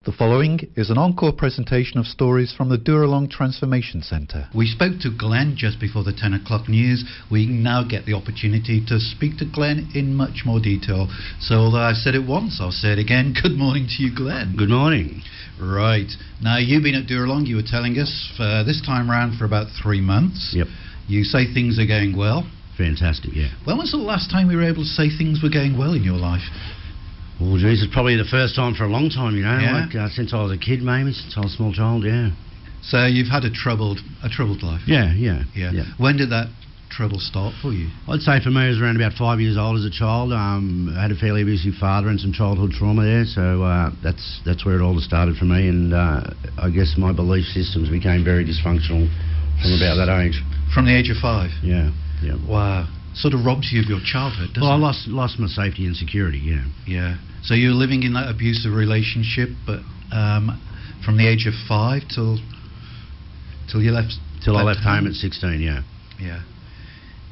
The following is an encore presentation of stories from the Dooralong Transformation Centre. We spoke to Glenn just before the 10 o'clock news. We now get the opportunity to speak to Glenn in much more detail. So although I've said it once, I'll say it again. Good morning to you, Glenn. Good morning. Right. Now, you've been at Dooralong, you were telling us, this time round for about 3 months. Yep. You say things are going well. Fantastic, yeah. When was the last time we were able to say things were going well in your life? Well, geez, it's probably the first time for a long time, you know, Yeah. like since I was a kid, maybe, since I was a small child, yeah. So you've had a troubled life. Yeah. When did that trouble start for you? I'd say for me it was around about 5 years old as a child. I had a fairly abusive father and some childhood trauma there, so that's where it all started for me, and I guess my belief systems became very dysfunctional from about that age. From the age of 5? Yeah. Wow. Sort of robs you of your childhood, doesn't Well, it? I lost my safety and security, yeah. Yeah. So you were living in that abusive relationship, but from the age of 5 till you left. Till I left home at 16, yeah. Yeah.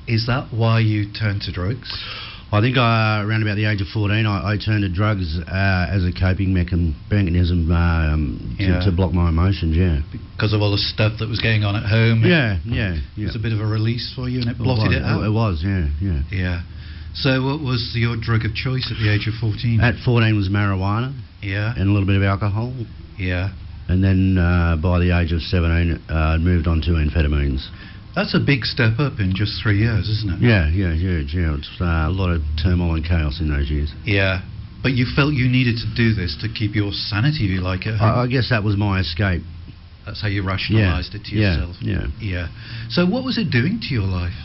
Is that why you turned to drugs? I think around about the age of 14, I turned to drugs as a coping mechanism to block my emotions, yeah. Because of all the stuff that was going on at home? Yeah. It was a bit of a release for you and it blotted it out? It was, yeah. Yeah. So what was your drug of choice at the age of 14? At 14 was marijuana. Yeah. And a little bit of alcohol. Yeah. And then by the age of 17, I moved on to amphetamines. That's a big step up in just 3 years, isn't it? Yeah. It's a lot of turmoil and chaos in those years. Yeah. But you felt you needed to do this to keep your sanity, if you like, at home? I guess that was my escape. That's how you rationalised it to yourself? Yeah. So what was it doing to your life?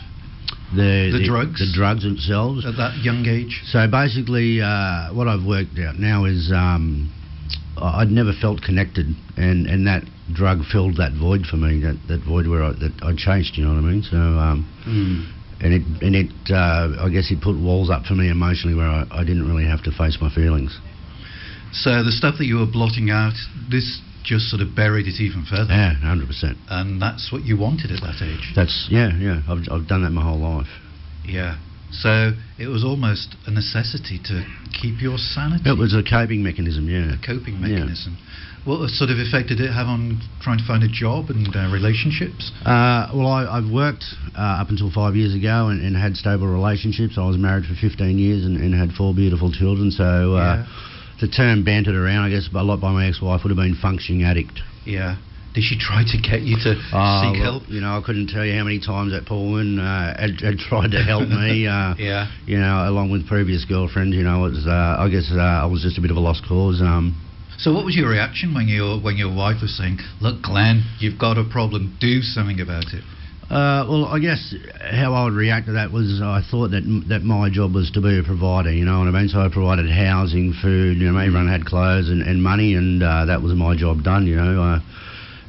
The drugs? The drugs themselves. At that young age? So basically, what I've worked out now is I'd never felt connected, and that drug filled that void for me, that void where I chased, you know what I mean? So, and it I guess it put walls up for me emotionally where I didn't really have to face my feelings. So the stuff that you were blotting out, this just sort of buried it even further? Yeah, 100%. And that's what you wanted at that age? That's, yeah. I've done that my whole life. Yeah. So it was almost a necessity to keep your sanity? It was a coping mechanism, yeah. A coping mechanism. Yeah. What sort of effect did it have on trying to find a job and relationships? Well, I've worked up until 5 years ago and had stable relationships. I was married for 15 years and had 4 beautiful children, so the term bantered around, I guess, a lot by my ex-wife would have been functioning addict. Yeah. Did she try to get you to seek help? You know, I couldn't tell you how many times that poor woman had tried to help me. Yeah. You know, along with previous girlfriends. You know, it was, I guess I was just a bit of a lost cause. So what was your reaction when your wife was saying, "Look, Glenn, you've got a problem. Do something about it"? Well, I guess how I would react to that was I thought that my job was to be a provider, you know what I mean? So I provided housing, food, you know, everyone had clothes and money, and that was my job done, you know.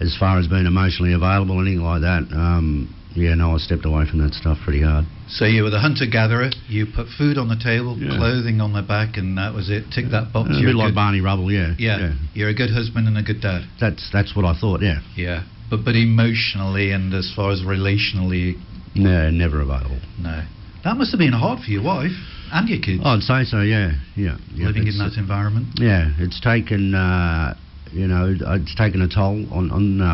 As far as being emotionally available, anything like that, I stepped away from that stuff pretty hard. So you were the hunter-gatherer, you put food on the table, clothing on the back, and that was it, tick that box. A bit like Barney Rubble, yeah. You're a good husband and a good dad. That's what I thought, yeah. Yeah, but emotionally and as far as relationally... No, never available. No. That must have been hard for your wife and your kids. I'd say so, yeah. Living in that environment. Yeah, it's taken... it's taken a toll on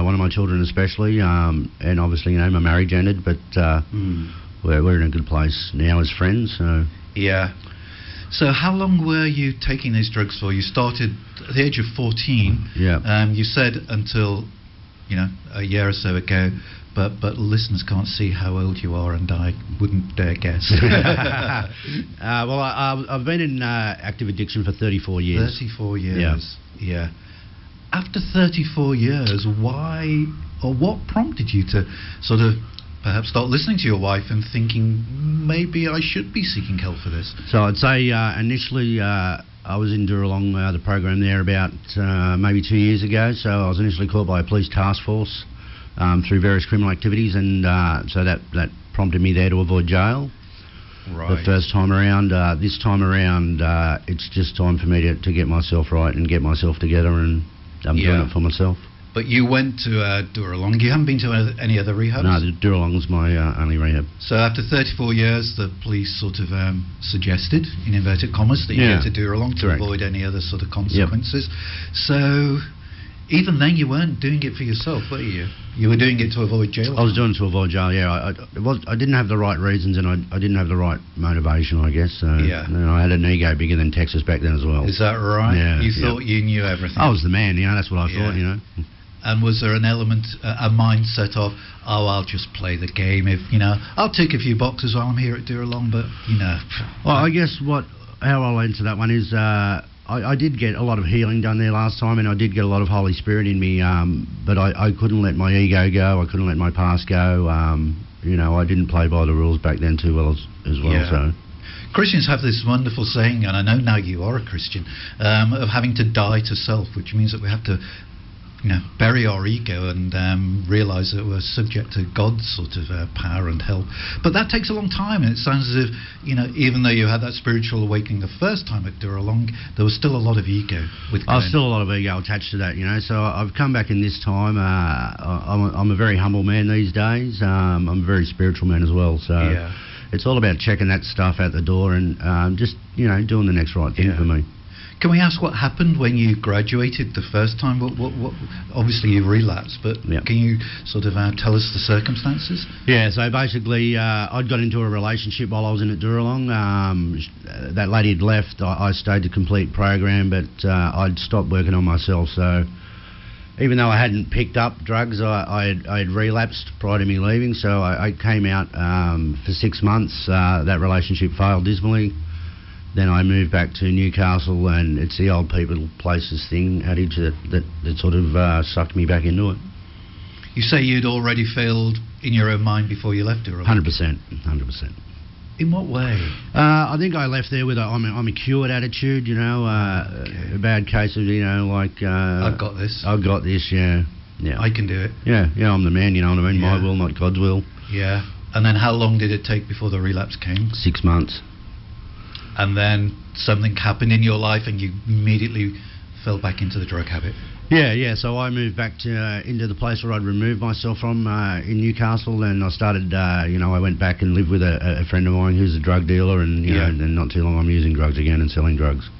one of my children especially, and obviously, you know, my marriage ended, but we're in a good place now as friends. So. Yeah. So how long were you taking these drugs for? You started at the age of 14. Yeah. You said until, a year or so ago, but listeners can't see how old you are, and I wouldn't dare guess. Well, I've been in active addiction for 34 years. 34 years. Yeah. After 34 years, why or what prompted you to sort of perhaps start listening to your wife and thinking, maybe I should be seeking help for this? So I'd say initially I was in Dooralong, the program there, about maybe 2 years ago. So I was initially caught by a police task force through various criminal activities, and so that prompted me there to avoid jail. Right. The first time around. This time around, it's just time for me to get myself right and get myself together, and I'm doing it for myself. But you went to Dooralong. You haven't been to any other rehabs? No, the Dooralong was my only rehab. So after 34 years, the police sort of suggested, in inverted commas, that you Yeah. go to Dooralong to Correct. avoid any other sort of consequences. So even then, you weren't doing it for yourself, were you? You were doing it to avoid jail. I was doing it to avoid jail. Yeah, I didn't have the right reasons, and I didn't have the right motivation, I guess. So, Yeah. you know, I had an ego bigger than Texas back then as well. Is that right? Yeah, You yeah. thought you knew everything. I was the man, you know. That's what I Yeah. thought, you know. And was there an element, a mindset of, oh, I'll just play the game. If I'll tick a few boxes while I'm here at Dooralong, but Well, I guess how I'll answer that one is I did get a lot of healing done there last time, and I did get a lot of Holy Spirit in me, but I couldn't let my ego go. I couldn't let my past go. I didn't play by the rules back then too well as well. Yeah. So. Christians have this wonderful saying, and I know now you are a Christian, of having to die to self, which means that we have to bury our ego and realise that we're subject to God's sort of power and help. But that takes a long time, and it sounds as if, even though you had that spiritual awakening the first time at Dooralong, there was still a lot of ego with I was Glenn. still a lot of ego attached to that, so I've come back in this time. I'm a very humble man these days. I'm a very spiritual man as well, so Yeah. it's all about checking that stuff out the door and just, doing the next right thing Yeah. for me. Can we ask what happened when you graduated the first time? What obviously you relapsed, but Yeah. can you sort of tell us the circumstances? Yeah, so basically I'd got into a relationship while I was in at Dooralong. That lady had left. I stayed to complete program, but I'd stopped working on myself. So even though I hadn't picked up drugs, I had relapsed prior to me leaving. So I came out for 6 months. That relationship failed dismally. Then I moved back to Newcastle, and it's the old people places thing adage that sort of sucked me back into it. You say you'd already failed in your own mind before you left Dooralong. 100%. In what way? I think I left there with I'm a cured attitude, a bad case of, I've got this. I've got this, yeah. I can do it. Yeah, I'm the man, you know what I mean? Yeah. My will, not God's will. Yeah. And then how long did it take before the relapse came? 6 months. And then something happened in your life and you immediately fell back into the drug habit. Yeah. So I moved back into the place where I'd removed myself from in Newcastle, and I started, I went back and lived with a friend of mine who's a drug dealer, and, and not too long I'm using drugs again and selling drugs.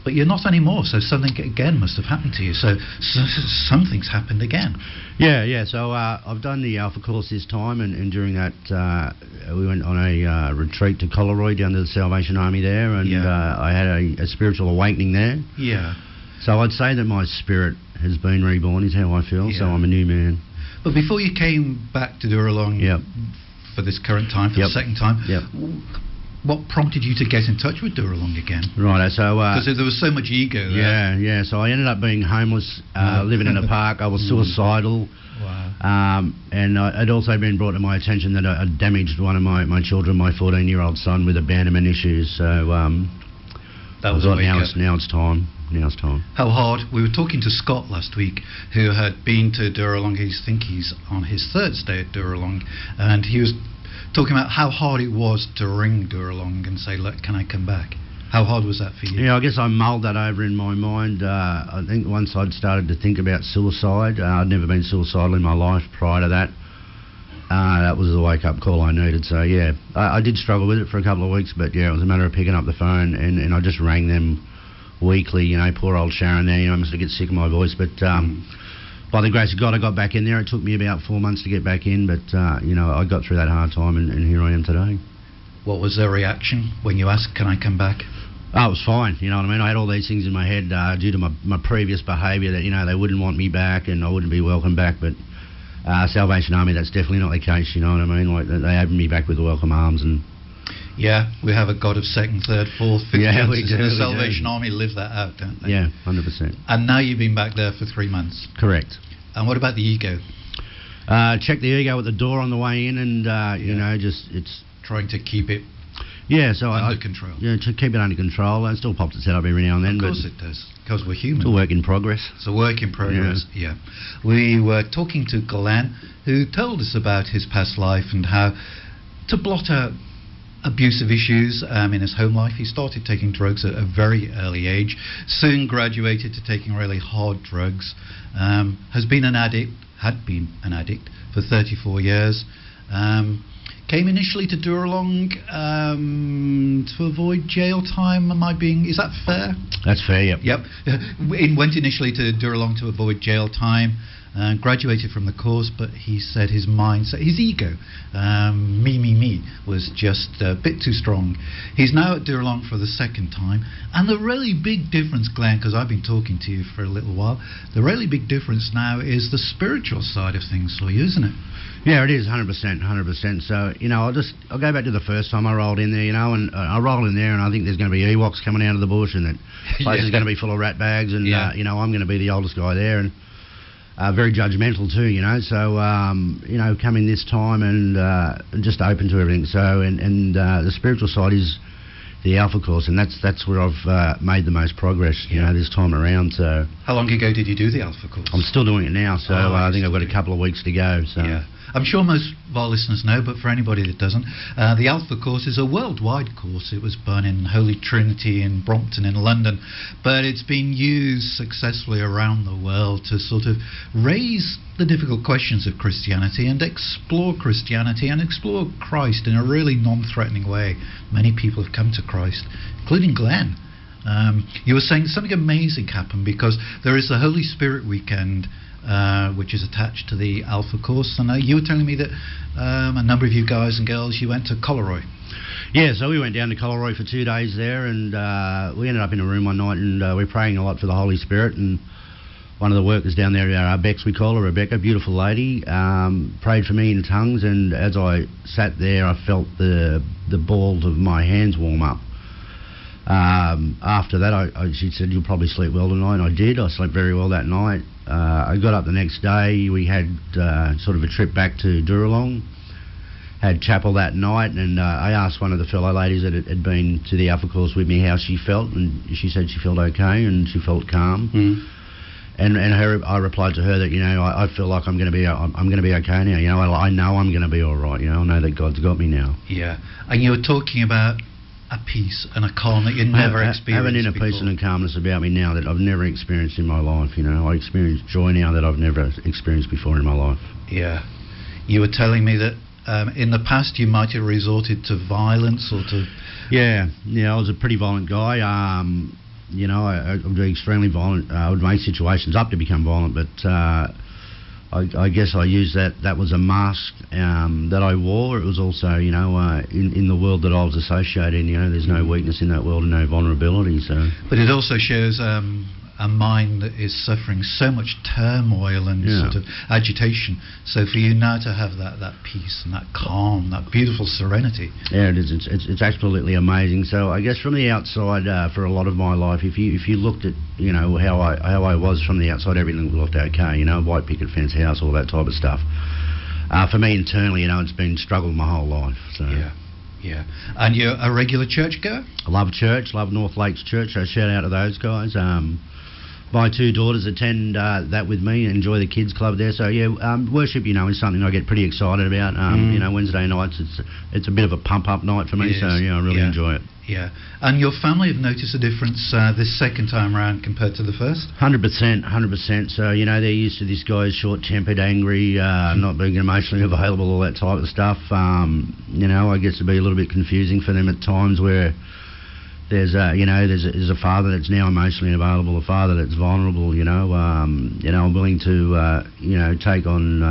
But you're not anymore, so something again must have happened to you. So something's happened again. Yeah. So I've done the Alpha course this time, and during that we went on a retreat to Coleroy down to the Salvation Army there, and I had a spiritual awakening there. Yeah. So I'd say that my spirit has been reborn, is how I feel. Yeah. So I'm a new man. But before you came back to Dooralong for this current time, for the second time, what prompted you to get in touch with Dooralong again? Right, so... Because there was so much ego there. Yeah. So I ended up being homeless, living in a park. I was suicidal. Wow. And it also been brought to my attention that I damaged one of my children, my 14-year-old son, with abandonment issues. So that was a wake up. Now it's time. How hard? We were talking to Scott last week, who had been to Dooralong. He's on his third stay at Dooralong, and he was talking about how hard it was to ring Dooralong and say, look, can I come back? How hard was that for you? Yeah, I guess I mulled that over in my mind. I think once I'd started to think about suicide, I'd never been suicidal in my life prior to that. That was the wake-up call I needed. So, yeah, I did struggle with it for a couple of weeks, but, yeah, it was a matter of picking up the phone, and I just rang them weekly. Poor old Sharon there, I must get sick of my voice, but... by the grace of God, I got back in there. It took me about 4 months to get back in, but, I got through that hard time, and here I am today. What was their reaction when you asked, can I come back? Oh, it was fine, you know what I mean? I had all these things in my head due to my previous behaviour that, they wouldn't want me back and I wouldn't be welcome back, but Salvation Army, that's definitely not the case, you know what I mean? Like, they opened me back with welcome arms and... Yeah, we have a God of second, third, fourth, fifth chances. we do. The Salvation Army live that out, don't they? Yeah, 100%. And now you've been back there for 3 months. Correct. And what about the ego? Check the ego at the door on the way in, and it's trying to keep it under control. Yeah, to keep it under control. It still pops its head up every now and then. Of course it does, because we're human. It's a work in progress. It's a work in progress. Yeah. We were talking to Glenn, who told us about his past life and how to blot out abusive issues in his home life. He started taking drugs at a very early age, soon graduated to taking really hard drugs, had been an addict for 34 years. Came initially to Dooralong to avoid jail time. Is that fair? That's fair, yep. Yep. Went initially to Dooralong to avoid jail time. Graduated from the course, but he said his mindset, his ego, me, was just a bit too strong. He's now at Dooralong for the second time, and the really big difference, Glenn, because I've been talking to you for a little while, the really big difference now is the spiritual side of things for you, isn't it? Yeah, it is 100%. So, I'll go back to the first time I rolled in there, and I rolled in there, and I think there's going to be Ewoks coming out of the bush, and that place is going to be full of rat bags, and I'm going to be the oldest guy there, and very judgmental too, So, coming this time and just open to everything. So, and the spiritual side is the Alpha course, and that's where I've made the most progress, this time around. So, how long ago did you do the Alpha course? I'm still doing it now, so I think I've got a couple of weeks to go. So. Yeah. I'm sure most of our listeners know, but for anybody that doesn't, the Alpha course is a worldwide course. It was run in Holy Trinity in Brompton in London, but it's been used successfully around the world to sort of raise the difficult questions of Christianity and explore Christianity and explore Christ in a really non-threatening way. Many people have come to Christ, including Glenn. You were saying something amazing happened because there is the Holy Spirit weekend, which is attached to the Alpha course, and you were telling me that a number of you guys and girls, you went to Coleroy. Yeah, so we went down to Coleroy for 2 days there, and we ended up in a room one night, and we were praying a lot for the Holy Spirit, and one of the workers down there, Bex we call her, Rebecca, beautiful lady, prayed for me in tongues, and as I sat there I felt the balls of my hands warm up. After that, she said, "You'll probably sleep well tonight," and I did. I slept very well that night. I got up the next day. We had sort of a trip back to Dooralong, had chapel that night, and I asked one of the fellow ladies that had been to the Alpha course with me how she felt, and she said she felt okay and she felt calm. And I replied to her that I feel like I'm going to be okay now. I know I'm going to be all right. I know that God's got me now. Yeah, and you were talking about a peace and a calm that you never experienced I have an inner before. peace and a calmness about me now that I've never experienced in my life. I experience joy now that I've never experienced before in my life. Yeah, you were telling me that in the past you might have resorted to violence or to... Yeah, I was a pretty violent guy. I would be extremely violent. I would make situations up to become violent, but I guess I used that was a mask that I wore. It was also, in the world that I was associated in, there's no weakness in that world and no vulnerability. So, but it also shows a mind that is suffering so much turmoil and sort of agitation. So for you now to have that peace and that calm, that beautiful serenity. Yeah, it is. It's absolutely amazing. So I guess from the outside, for a lot of my life, if you looked at how I was from the outside, everything looked okay. White picket fence house, all that type of stuff. For me internally, it's been struggle my whole life. So. Yeah. And you're a regular churchgoer? I love church, love North Lakes Church, so shout out to those guys. My 2 daughters attend that with me and enjoy the kids club there. So worship, is something I get pretty excited about. Wednesday nights, it's a bit of a pump up night for me. So I really enjoy it. Yeah, and your family have noticed a difference this second time around compared to the first? 100%. So they're used to this guy's short-tempered, angry, not being emotionally available, all that type of stuff. I guess it'd be a little bit confusing for them at times where there's a father that's now emotionally available, a father that's vulnerable. I'm willing to take on,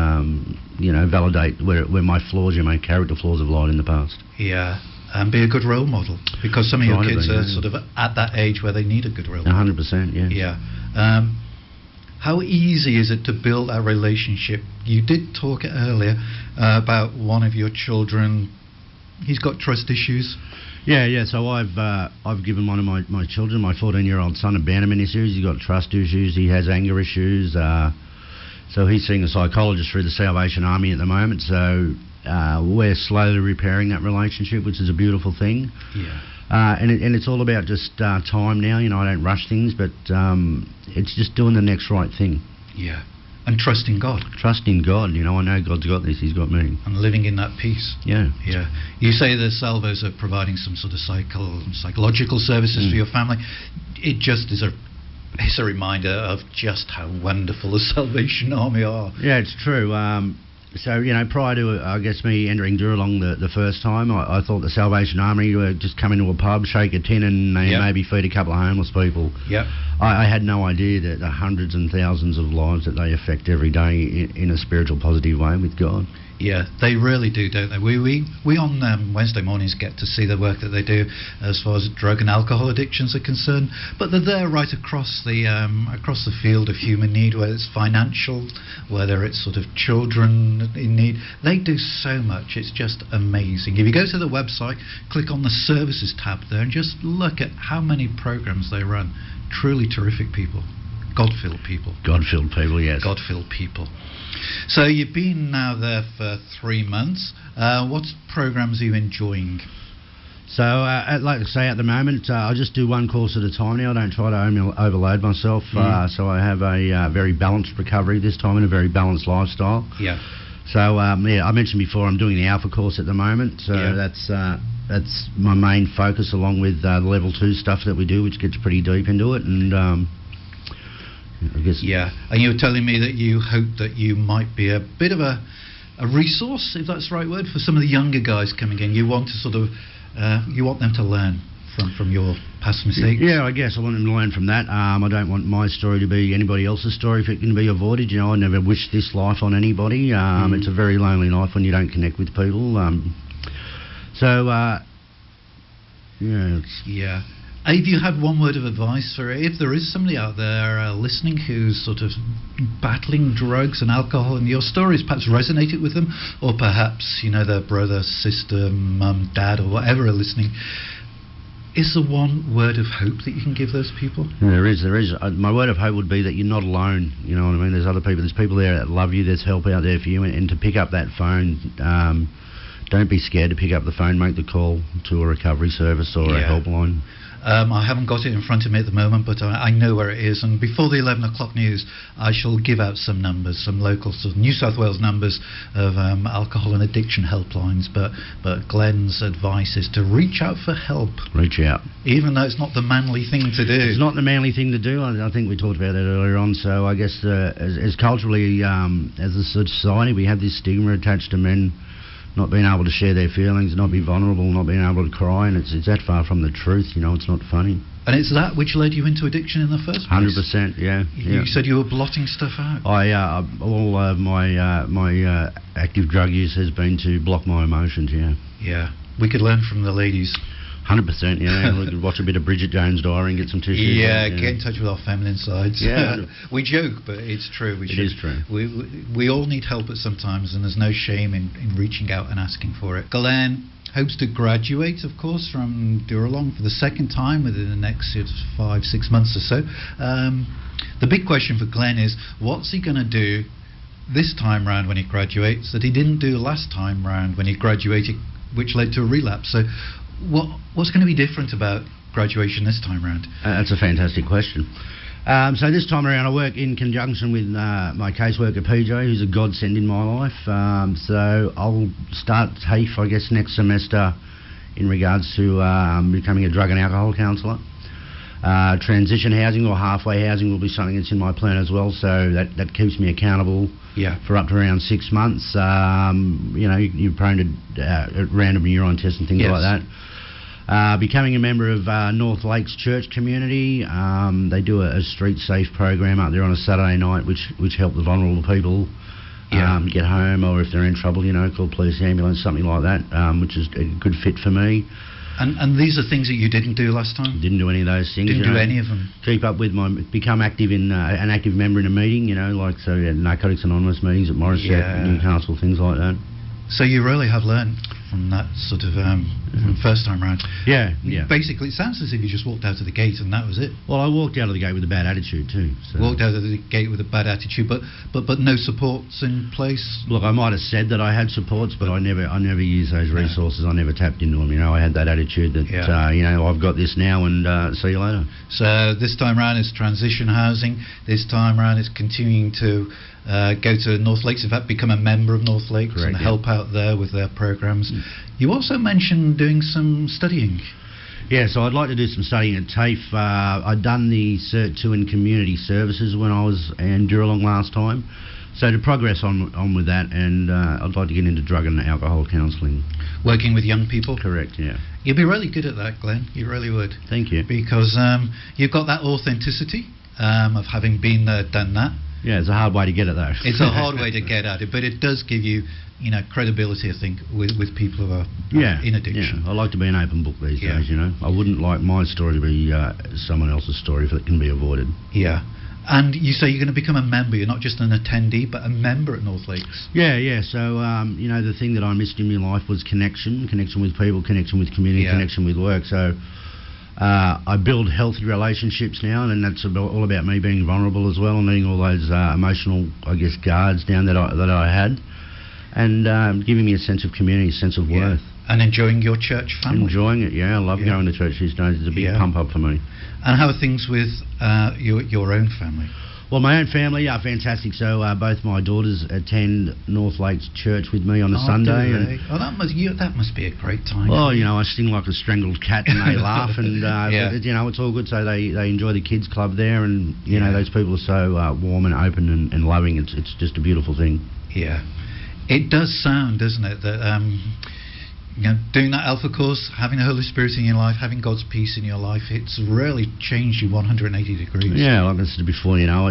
validate where my flaws, my character flaws have lied in the past. Yeah. And be a good role model, because some of your kids are sort of at that age where they need a good role model. 100%, yeah. Yeah. How easy is it to build that relationship? You did talk earlier about one of your children. He's got trust issues. Yeah. So I've given one of my children, my 14-year-old son, a Bannerman issues. He's got trust issues. He has anger issues. So he's seeing a psychologist through the Salvation Army at the moment. So we're slowly repairing that relationship, which is a beautiful thing. Yeah. And it's all about just time now. I don't rush things, but it's just doing the next right thing. Yeah. And trusting God. Trusting God, you know, I know God's got this, He's got me. And living in that peace. Yeah. Yeah. You say the Salvos are providing some sort of psychological services for your family. It just is it's a reminder of just how wonderful the Salvation Army are. Yeah, it's true. So, you know, prior to, I guess, me entering Dooralong the first time, I thought the Salvation Army would just come into a pub, shake a tin and maybe feed a couple of homeless people. Yep. I had no idea that the hundreds and thousands of lives that they affect every day in a spiritual, positive way with God. Yeah, they really do, don't they? We on Wednesday mornings get to see the work that they do as far as drug and alcohol addictions are concerned. But they're there right across the field of human need, whether it's financial, whether it's sort of children in need. They do so much. It's just amazing. If you go to the website, click on the services tab there, and just look at how many programs they run. Truly terrific people. God-filled people. God-filled people, yes. God-filled people. So you've been now there for 3 months. What programs are you enjoying? So, like I say, at the moment, I just do one course at a time now. I don't try to overload myself. So I have a very balanced recovery this time and a very balanced lifestyle. Yeah. So, I mentioned before I'm doing the Alpha course at the moment. So that's my main focus, along with the level 2 stuff that we do, which gets pretty deep into it. And I guess. Yeah, and you were telling me that you hope that you might be a bit of a resource, if that's the right word, for some of the younger guys coming in. You want to sort of, you want them to learn from your past mistakes. Yeah, I guess I want them to learn from that. I don't want my story to be anybody else's story if it can be avoided. You know, I never wish this life on anybody. It's a very lonely life when you don't connect with people. Yeah. If you had one word of advice for if there is somebody out there listening who's sort of battling drugs and alcohol, and your stories perhaps resonated with them, or perhaps, you know, their brother, sister, mum, dad, or whatever are listening, is there one word of hope that you can give those people? Yeah, there is. My word of hope would be that you're not alone. You know what I mean? There's other people. There's people there that love you. There's help out there for you. And to pick up that phone, don't be scared to pick up the phone. Make the call to a recovery service or a helpline. I haven't got it in front of me at the moment, but I know where it is. And before the 11 o'clock news, I shall give out some numbers, some local sort of New South Wales numbers of alcohol and addiction helplines. But Glenn's advice is to reach out for help. Reach out. Even though it's not the manly thing to do. It's not the manly thing to do. I think we talked about that earlier on. So I guess as culturally, as a society, we have this stigma attached to men not being able to share their feelings, not be vulnerable, not being able to cry, and it's that far from the truth, you know, it's not funny. And it's that which led you into addiction in the first place? 100%, yeah. You said you were blotting stuff out. All of my active drug use has been to block my emotions, yeah. Yeah, we could learn from the ladies. 100%, yeah. We could watch a bit of Bridget Jones' Diary and get some tissues. Yeah, get in touch with our feminine sides. Yeah. We joke, but it's true. It is true. We all need help at some times, and there's no shame in reaching out and asking for it. Glenn hopes to graduate, of course, from Dooralong for the second time within the next 5-6 months or so. The big question for Glenn is, what's he going to do this time round when he graduates that he didn't do last time round when he graduated, which led to a relapse? So what's going to be different about graduation this time round? That's a fantastic question. So this time around I work in conjunction with my caseworker PJ, who's a godsend in my life. So I'll start TAFE, I guess, next semester in regards to becoming a drug and alcohol counsellor. Transition housing or halfway housing will be something that's in my plan as well, so that keeps me accountable for up to around 6 months. You know, you're prone to random neuron tests and things like that. Becoming a member of North Lakes Church community. They do a street safe program up there on a Saturday night, which help the vulnerable people get home, or if they're in trouble, you know, call police, ambulance, something like that, which is a good fit for me. And these are things that you didn't do last time? Didn't do any of those things. Didn't do any of them? Keep up with become active in an active member in a meeting, you know, like Narcotics Anonymous meetings at Morris, Newcastle, things like that. So you really have learned from that sort of from first time round. Yeah. Basically, it sounds as if you just walked out of the gate and that was it. Well, I walked out of the gate with a bad attitude too. So. Walked out of the gate with a bad attitude, but no supports in place. Look, I might have said that I had supports, but I never used those resources. I never tapped into them. I had that attitude that I've got this now, and see you later. So this time round is transition housing. This time round is continuing to go to North Lakes, in fact become a member of North Lakes. Correct, and help out there with their programs. You also mentioned doing some studying. Yeah, so I'd like to do some studying at TAFE. I'd done the Cert 2 in Community Services when I was in Dooralong last time. So to progress on with that, and I'd like to get into drug and alcohol counselling. Working with young people? Correct, yeah. You'd be really good at that, Glenn. You really would. Thank you. Because you've got that authenticity of having been there, done that. Yeah, it's a hard way to get it though. It's a hard way to get at it, but it does give you, credibility, I think, with people who are in addiction. Yeah, I like to be an open book these days, I wouldn't like my story to be someone else's story if it can be avoided. Yeah. And you say you're going to become a member. You're not just an attendee, but a member at North Lakes. Yeah. So, the thing that I missed in my life was connection with people, connection with community, connection with work. So I build healthy relationships now, and that's all about me being vulnerable as well and letting all those emotional, guards down that I had, and giving me a sense of community, a sense of worth. And enjoying your church family. Enjoying it, I love going to church these days. It's a big pump up for me. And how are things with your own family? Well, my own family are fantastic. So both my daughters attend North Lakes Church with me on a Sunday. That must be a great time. Well, I sing like a strangled cat and they laugh, and it's all good. So they enjoy the kids club there, and those people are so warm and open and loving. It's just a beautiful thing. Yeah, it does sound, doesn't it, that doing that Alpha course, having the Holy Spirit in your life, having God's peace in your life, it's really changed you 180 degrees. Yeah, like I said before, I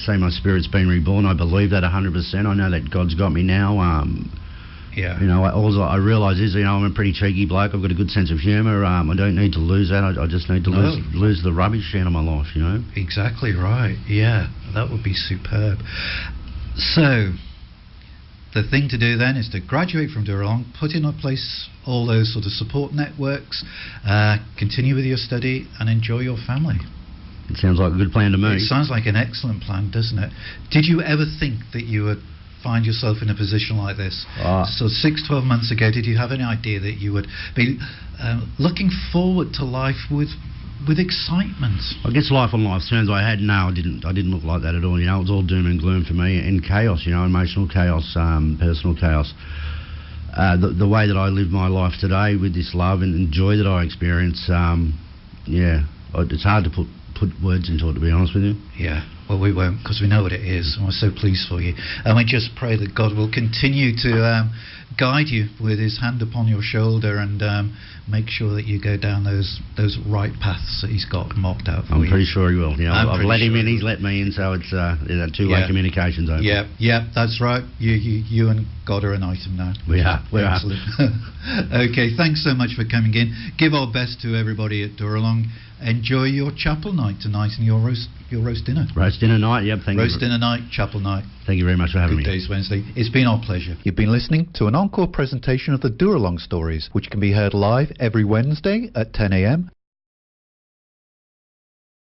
say my spirit's been reborn. I believe that 100%. I know that God's got me now. All I realise is, I'm a pretty cheeky bloke. I've got a good sense of humour. I don't need to lose that. I just need to lose the rubbish out of my life, Exactly right. Yeah, that would be superb. So the thing to do then is to graduate from Dooralong, put in place all those sort of support networks, continue with your study, and enjoy your family. It sounds like a good plan to me. It sounds like an excellent plan, doesn't it? Did you ever think that you would find yourself in a position like this? So 12 months ago, did you have any idea that you would be looking forward to life with excitement? I guess life on life's terms, I didn't look like that at all. It was all doom and gloom for me, and chaos, emotional chaos, personal chaos. The way that I live my life today with this love and joy that I experience, it's hard to put words into it, to be honest with you. Yeah, well, we won't, because we know what it is, and we're so pleased for you. And we just pray that God will continue to guide you with his hand upon your shoulder, and make sure that you go down those right paths that he's got marked out for you. I'm pretty sure he will. I've let him in, he's let me in, so it's that two-way communication's open. Yeah, that's right. You and God are an item now. We are. Excellent. Okay, thanks so much for coming in. Give our best to everybody at Dooralong. Enjoy your chapel night tonight and your roast dinner. Roast dinner night, thank you. Roast dinner night, chapel night. Thank you very much for having me. Good Days Wednesday. It's been our pleasure. You've been listening to an encore presentation of the Dooralong stories, which can be heard live every Wednesday at 10 a.m.